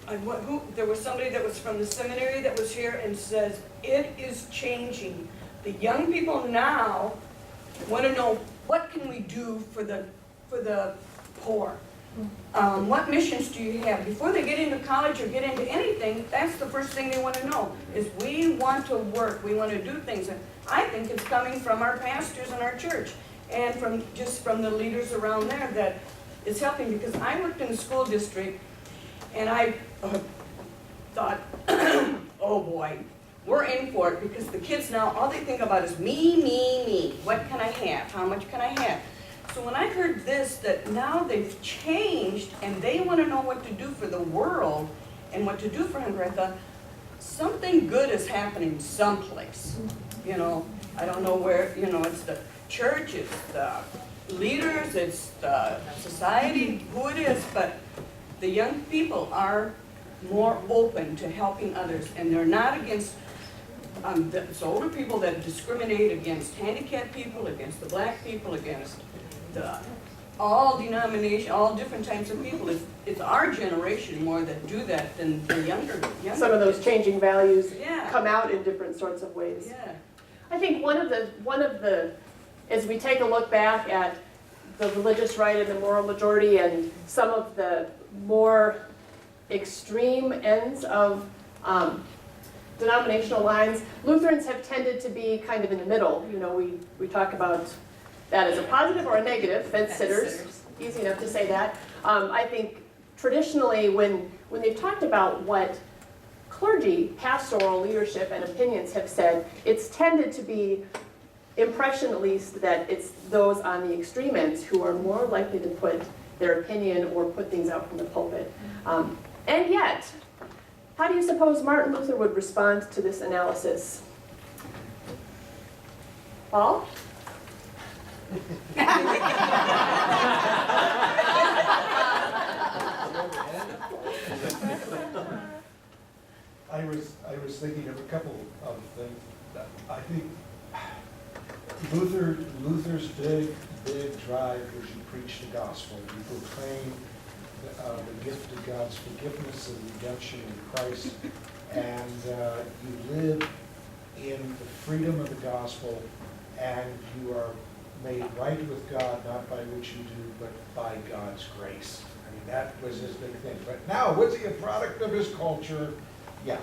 there was somebody that was from the seminary that was here and says, it is changing. The young people now want to know, what can we do for the poor? What missions do you have? Before they get into college or get into anything, that's the first thing they want to know, is we want to work, we want to do things. And I think it's coming from our pastors in our church and from the leaders around there that is helping, because I worked in the school district and I thought, oh boy, we're in for it, because the kids now, all they think about is me, me, me. What can I have? How much can I have? So when I heard this, that now they've changed and they want to know what to do for the world and what to do for Hunger, I thought, something good is happening someplace. You know, I don't know where, you know, it's the church, it's the leaders, it's the society, who it is, but the young people are more open to helping others, and they're not against, it's older people that discriminate against handicapped people, against the black people, against all denomination, all different types of people. It's our generation more that do that than the younger. Some of those changing values Yeah. come out in different sorts of ways. Yeah. I think one of the, as we take a look back at the religious right and the moral majority and some of the more extreme ends of denominational lines, Lutherans have tended to be kind of in the middle. You know, we talk about that as a positive or a negative, fence sitters, easy enough to say that. I think traditionally when they've talked about what clergy, pastoral leadership, and opinions have said, it's tended to be impression, at least, that it's those on the extreme ends who are more likely to put their opinion or put things out from the pulpit. And yet, how do you suppose Martin Luther would respond to this analysis? Paul? I was thinking of a couple of things. I think Luther's big drive was you preach the gospel. You proclaim the gift of God's forgiveness and redemption in Christ, and you live in the freedom of the gospel, and you are made right with God, not by what you do, but by God's grace. I mean, that was his big thing. But now, was he a product of his culture? Yeah.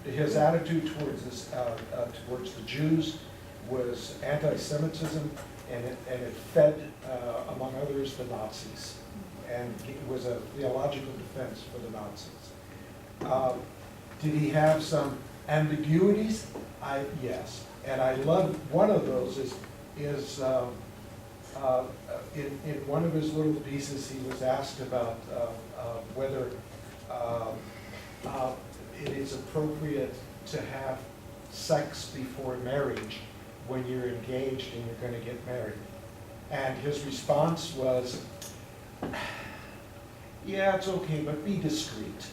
His attitude towards towards the Jews was anti-Semitism, and it fed, among others, the Nazis. And it was a theological defense for the Nazis. Did he have some ambiguities? Yes. And I love one of those is in one of his little pieces, he was asked about whether it is appropriate to have sex before marriage when you're engaged and you're going to get married. And his response was, yeah, it's okay, but be discreet.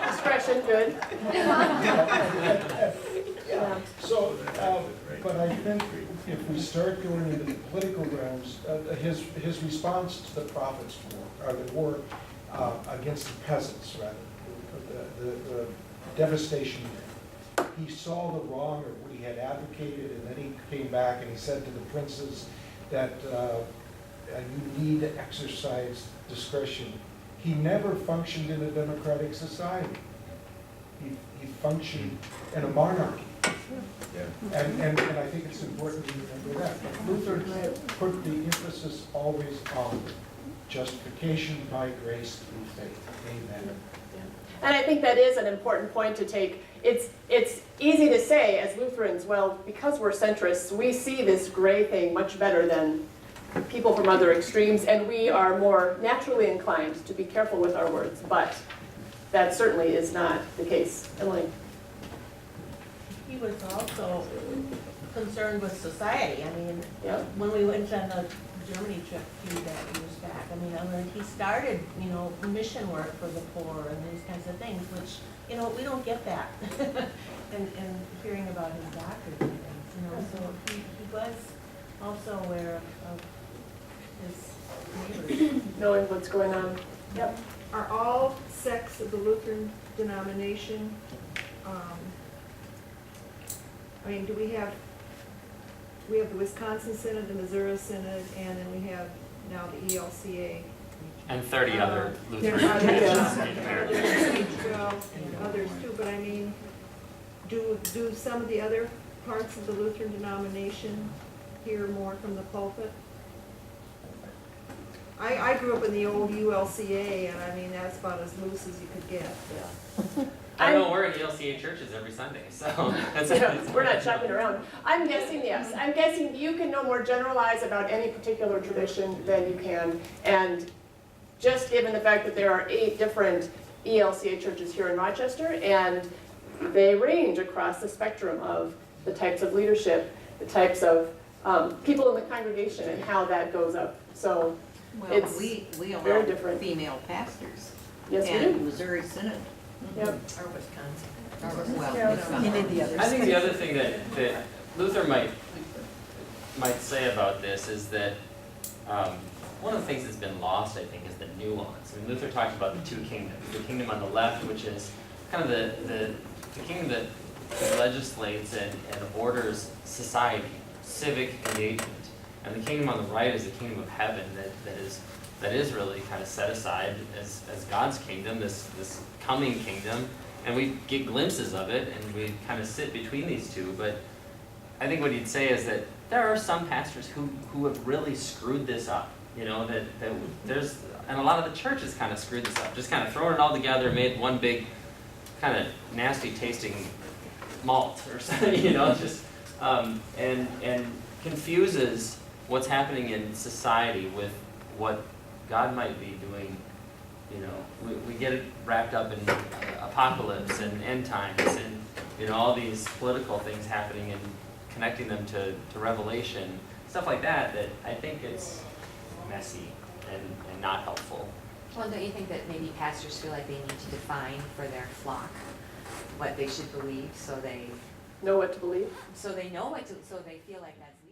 Discretion, good. Yeah. So, but I think if we start going into the political realms, his response to the Prophets' War, or the war against the peasants, rather, the devastation there. He saw the wrong of what he had advocated, and then he came back and he said to the princes that you need to exercise discretion. He never functioned in a democratic society. He functioned in a monarchy. Yeah. And I think it's important to remember that. Luther put the emphasis always on justification by grace through faith. Amen. And I think that is an important point to take. It's easy to say as Lutherans, well, because we're centrists, we see this gray thing much better than people from other extremes, and we are more naturally inclined to be careful with our words, but that certainly is not the case. Emily? He was also concerned with society. I mean, Yep. when we went on the Germany trip a few years back, I mean, he started, mission work for the poor and these kinds of things, which, we don't get that. and hearing about his doctors and things, so he was also aware of his neighbors. Knowing what's going on. Yep. Are all sects of the Lutheran denomination, I mean, do we have the Wisconsin Synod, the Missouri Synod, and then we have now the ELCA. And 30 other Lutheran There are churches in America. Well, others too, but I mean, do some of the other parts of the Lutheran denomination hear more from the pulpit? I grew up in the old ULCA, and I mean, that's about as loose as you could get. I know we're in ELCA churches every Sunday, so that's We're not shopping around. I'm guessing yes. I'm guessing you can no more generalize about any particular tradition than you can. And just given the fact that there are 8 different ELCA churches here in Rochester, and they range across the spectrum of the types of leadership, the types of people in the congregation, and how that goes up. So it's we very allow different. female pastors. Yes, we And do. Missouri Synod. Yep. Or Wisconsin. Well, Wisconsin. I think the other thing that Luther might say about this is that one of the things that's been lost, I think, is the nuance. I mean, Luther talked about the 2 kingdoms. The kingdom on the left, which is kind of the kingdom that legislates and orders society, civic engagement. And the kingdom on the right is the kingdom of heaven that is really kind of set aside as God's kingdom, this coming kingdom. And we get glimpses of it, and we kind of sit between these two. But I think what he'd say is that there are some pastors who have really screwed this up. That there's, and a lot of the churches kind of screwed this up, just kind of thrown it all together, made one big kind of nasty tasting malt or something, just and confuses what's happening in society with what God might be doing. We get it wrapped up in apocalypse and end times and all these political things happening and connecting them to Revelation, stuff like that I think it's messy and not helpful. Well, don't you think that maybe pastors feel like they need to define for their flock what they should believe, so they Know what to believe? know what to, so they feel like that's